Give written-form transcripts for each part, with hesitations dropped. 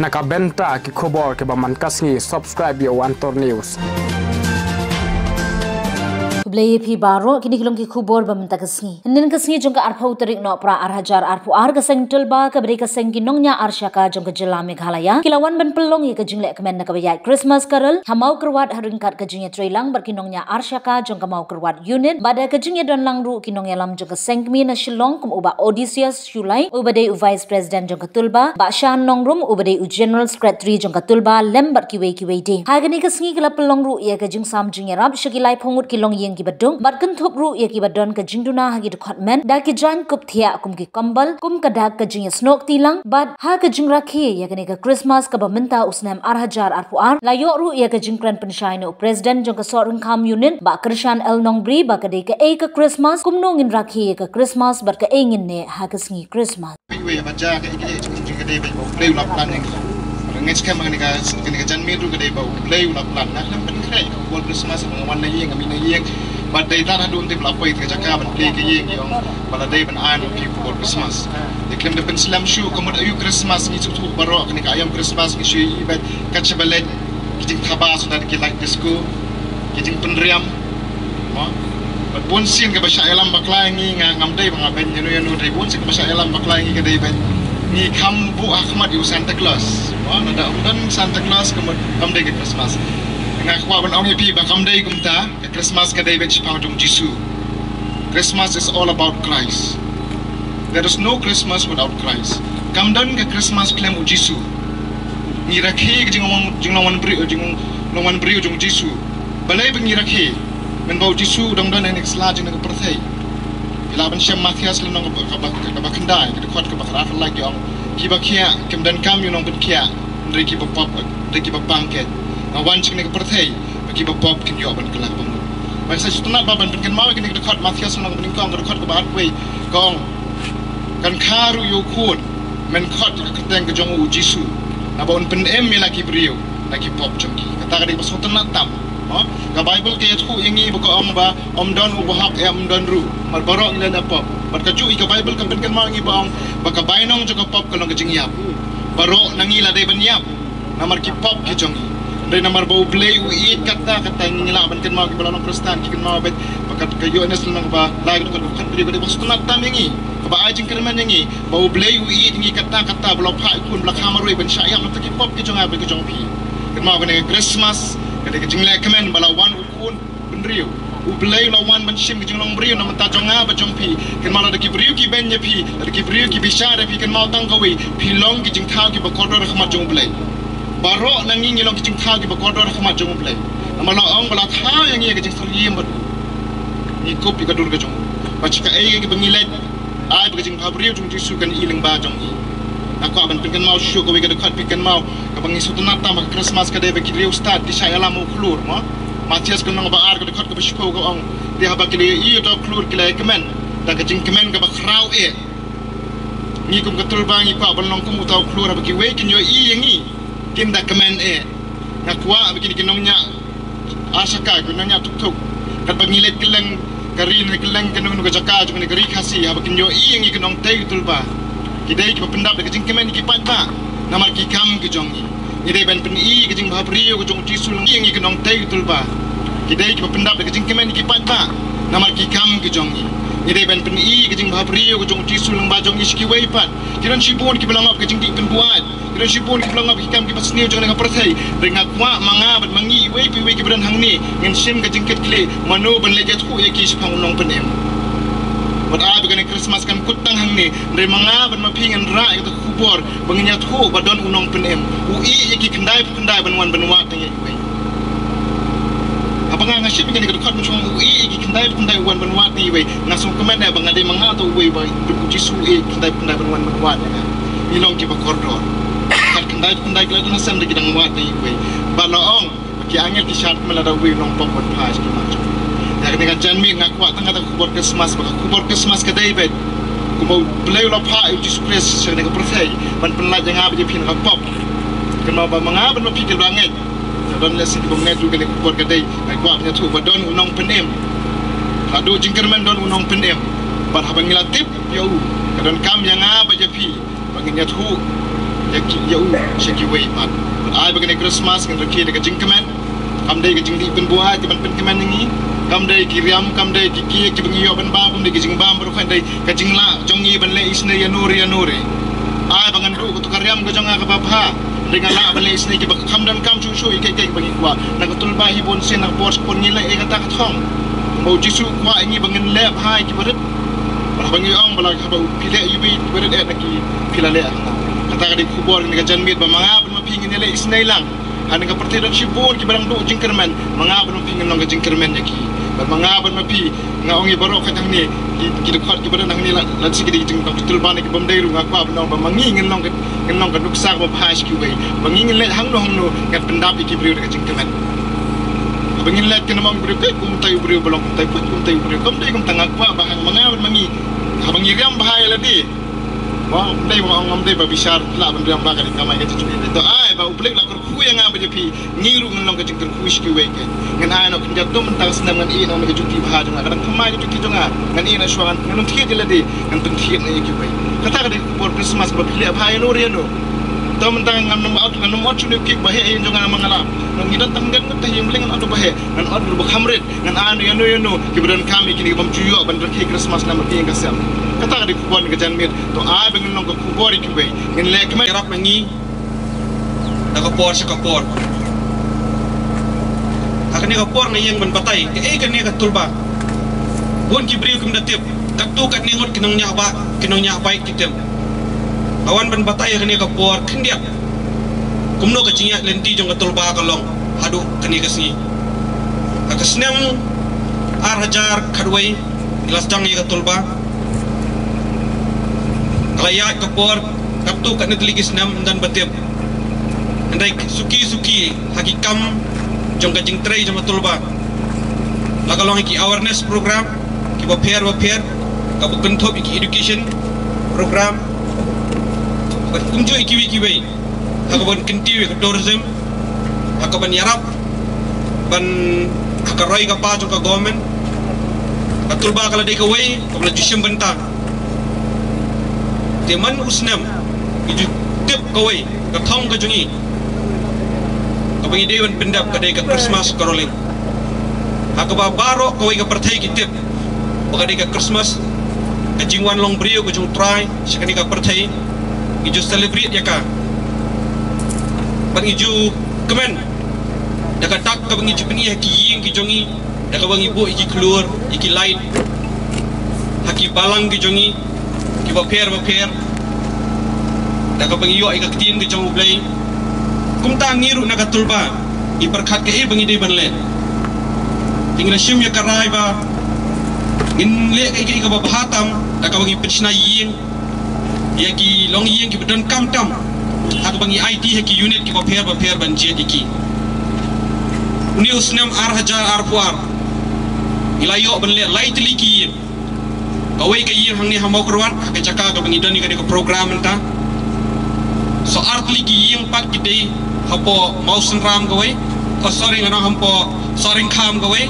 Nakabenta ki khubor ke baman kasngi subscribe yo Antor News. Blay pi baro kini kilong ki khubor bamenta kasngi. Nen kasngi jongka arpau tarik no pra arhajar arpu arga sengtel ba ka beri kaseng ki nongnya arsyaka jongka jela Meghalaya. Kilawan ban pelong ye ka jingle kemen na kabaya Christmas Carol. Hamau kerwat haringkat ka jingnya trailang bar ki nongnya arsyaka jongka mau kerwat unit. Bada ka jingnya don langru ki nongnya lam jongka sengkmen na shillong kum uba Odysseus Shulai. Ubade u Vice President jongka tulba. Ba Shan nongrum ubade u General Secretary jongka tulba lem bar ki wei de. Hagani kasngi kila pelong ru ye ka jing sam jingnya rab shakilai phongut kilong yeng badung batkan thop ru ye ki badon ka jingduna hagi khatmen da ki jan kup thia kum ki kambal kum ka dak ka jing snok tilang bad ha ka jing rakhe ye ka ne ka Christmas ka baminta usnam arhajar arpuar la yo ru ye ka jingkren penshai no president jong ka sorung kham unit ba krishan el nongbri ba ka de ka e ka Christmas kum no ngin rakhe ye ka Christmas bar ka e ngin ne ha ka sngi Christmas we ba ja ka e jing ka de ba play lap plan ngej ka mang ni ka jan mi ru ka de ba play lap plan na lam ban krai ko Christmas ng wan na yeng ami na yeng but they don't do the play ka jaka ban play ka yeng yong bala day ban an ki for Christmas they claim the Islam shoe come ayu Christmas ni tu baro ka ni ka ayam Christmas ki shi ba ka chabalet ki jing khaba so that ki like disco ki jing penriam but bon sin ka ba sha elam bakla ngi ngam day ba ben yenu day bon sin ka ba sha elam bakla ngi ka day ben ni kam bu Ahmad yu Santa Claus nada udan Santa Claus kam day ke Christmas ngakwa ban ong pi ba kam day kumta ke Christmas ka day ben chipang U Jisu. Christmas is all about Christ. There is no Christmas without Christ. Kam dan ke Christmas khlem U Jisu ni Rakhe jinglawan bri U Jisu balai bang ni Rakhe men ba U Jisu dong dan nek sla jing na perthai ila ban syam Matthias lan nong ka ba khandai ke khot ka ba khara like yong ki ba khia kem dan kam yu nong ben khia ndri ki ba pop ndri ki ba pangket ngawan ching nek perthai ba ki ba pop kin yo ban kala ba ba sa stuna ba ban ken mawe ken khot Matthias lan nong ben kong ka khot ka ba wei kong kan kharu yu khut men khot ka teng ka jong U Jisu na ba un pen em mi la ki brio la ki pop jong ki kata ka de ba sotna tam ka Bible ke yathu yengi ba ko om don u bahak em don ru mar barok ila na pop bar ka ju ka Bible ka pen ma ngi ba ba ka bainong jo ka pop ka long ka jingyap barok nangi la de ban yap namar ki pop ki jong dai namar ba u play u eat kata ngi la ban ken ma ki balong kristan ki ken ma bet ba ka yo nes nang ba la ko kan brio ka de ba sutna tam yengi ba ajing kerman yengi ba u play u eat ngi kata blo pha kun bla khamaroi ban sha yam ta ki pop ki jong ba ki jong pi ken ma ba ne Christmas kada ke jingle kemen bala wan ukun benriu ublay la wan ban shim ke jinglong briu na mata jonga ba jongpi ken mala de ki briu ki ben nyapi de ki briu ki bishare pi ken mal tang kawi pi long ki jing thau ki ba kodor khama jong blay baro nangi ngi long ki jing thau ki ba kodor khama jong blay amala ong bala thau yang ye ke jing sariem ba ni kopi ka dur ka jong ba chika ai ke bangile ai ba jing briu jong Jisu kan iling ba jong aku aban pen mau show ko we ga khat pi mau ka bangi sutna ta ma Christmas ka de be ki riu start ki shaya la mo klur ma Matthias kan ba ar ka khat ka bishko ko ong de ha ba ki i to klur ki la kemen da ka jingkmen ka ba khrau e ni kum ka tul bangi pa ban long kum utaw klur ba ki we kin yo i yengi kin da kemen e ngakwa ba ki kinongnya asaka ko nanya tuk ka bangi let keleng kari ne keleng kanong ka jaka jo ni kari khasi ha ba kin yo i yengi kinong tay tul ba kidai ki pendap de jingkmen ki patba namar ki kam ki jongi ide ben pen i ki jing bhabrio ko jong Jisu ngi ngi nong tai tulba kidai ki pendap de jingkmen ki patba namar ki kam ki jongi ide ben pen i ki jing bhabrio ko jong Jisu nang ba jong iski wei pat kiran sibon ki belangap ki jingdih pynbuaid kiran sibon ki belangap ki kam ki pasniu jong nang perthai dengan kwa manga bat mangi wei pi wei ki bran hangni ngin sim ka jingket kle mano ban lejat ku ye ki spang nong penem but I began Christmas kan kutang hangni dari manga ban mapingan ra itu khubor banginya thu badon unong penem ui iki kendai ban wan banwa tangi wei abanga ngasip ngani ka khot mchong ui iki kendai wan banwa ti wei ngasung kemen da bangade manga to wei ba U Jisu e kendai ban wan banwa ni long ki ba kordor kat kendai la na sam de kidang wa ti wei ba laong ki angel ki shat mala da wei long pok ban phas ki ma dari dengan janmi ngakwa tengah khubor Christmas ke David kumo play la pha U Jisu Christ se ne ka perthai ban penla janga ba pin ka pop ken ma ba manga ban ma pikir banget don le sik bonget juga ne khubor ke dai ai kwa nya thu ba don unong penem adu jingkmen don unong penem ban habang ngilatip yo kadon kam janga ba pi banginya thu ya shaki way mat ai bagane Christmas kan Rakhe de jingkmen kam dai jingdih pynbuaid di pynkemen ni kam dai kiriam kam dai ki bangi yo ban ba kam dai jingbam baru kan dai jingla jongi ban le isne ya nuri ai bangan ru tu karyam ga jonga ka babha dengan la ban le isne ki kam dan kam chu kai bangi kwa na ka tulba hi bon sen na pos pon ni la e ka ta thong U Jisu kwa ini bangan le hai ki barat bangi ong bala ka ba pile yubi barat e na ki pila le kata ka di khubor ni ka janmit ba mga ban mapingin le isne lang ani ka parti dak sibon ki barang do jingkmen mga ban mapingin long ka jingkmen yaki mga ban mapi nga ongi baro ka jang ni ki dekat ki barat nang ni la si ki jing tak tulba ni ki bam dai ru nga kwa ban ba mangi ngin long ka nuksa ba phas ki bai mangi ngin le hang no ngat pendap ki brio ka jingkmen bangin let kena mang beri kai kumtai beri belum kumtai put kumtai beri kumtai kum tangak pa bahang mangawan mangi habang yigam bahaya ladi wah kumtai wang ngamdai ba bisar la ban riam ba ka kamai ka cuci to ai ba uplek la ku yang ngam bejepi ngiru ngelong ka jingker ku ski we ke ngan ai no kinjat dum mentang senam ngan i no me cuti baha jonga kadang kamai ka cuti jonga ngan i na swangan ngan thiet ladi ngan penthiet na ki we kata ka de por Christmas ba phile bahaya no riano to mentang ngam nom out chune kik bahe e jonga mangala nang gidan tanggan ngat yang bling atu bahe nan out bu khamret nan anu yano kibran kami kini bam cuyo ban Rakhe Christmas na mati kasam kata ka di kubon ga janmit to a bengen long ko kubori ki we ngin le kma rap mangi da ka por sa ka por akani ka por na yang ban batai e kan ne ka tulba bon ki briu kum da tip katu kat ningot kinong nya ba kitem awan ban batai kani ka por khindiak kumno ka cingya lenti jong ka tulba ka long hadu kani ka si akasnem arhajar khadwai ilas jang ka tulba kalaya ka por kaptu ka nitligis nam dan batip andai suki hakikam jong ka jingtrei jong ka tulba lakalong ki awareness program ki ba pair ka bu kenthop ki education program ba kumjo ikiwi hakaban kintiwi ka tourism hakaban yarap ban hakaroi ka pa ka government katulba kala dei ka way kabla jushim banta teman usnam iju tip ka way ka thong ka jungi kabangi dewan pendap ka dei ka Christmas caroling hakaba baro ka way ka parthai ki tip baka dei ka Christmas ka jingwan long brio ka jung try sakani ka parthai iju celebrate ya ka bang iju kemen daga tak ka bang iju peni haki ying ki jongi daga bang ibu iki keluar iki light haki balang ki jongi ki ba pair daga bang iyo ika ketin ki jong blai kum ta ngiru naga tulba i perkhat ke e bang ide banle tingna shim ya karai ba ngin le ka ba hatam daga bang ipechna ying ya ki long ying ki bedon kam tam aku bangi IT ki unit ki ba pair ban je diki uni usnam arhajar arpuar ilayo ban le light liki kawai ka yir hangni hamau kerwan ka caka ka bangi dani ka program enta so art liki ying pat ki dei hapo mausen ram kawai ko sorry ngana hampo soring kham kawai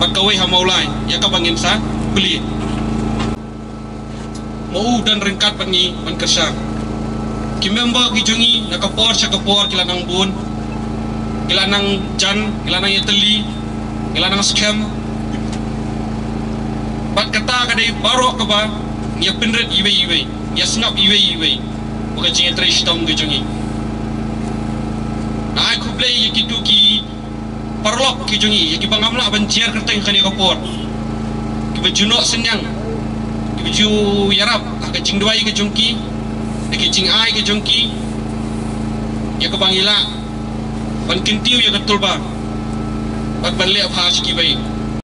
ba kawai hamau lai ya ka bangin sa beli mau dan rengkat bangi ban kersa ki member ki jungi nakapor kila nang bun kila nang jan kila nang yeteli kila nang scam bat kata ka dei baro ka ba ya pinret iwe ya snap iwe buka jinga trash tong ki jungi na ai ku play ki tu ki parlok ki jungi ki bangamla ban jiar kerteng khani kapor ki bajuno senyang ki baju yarap ka jingdwai ki jungki ki jing ai ki jongki ya ka bangila ban kintiu ya ka tulba ban le phas ki bai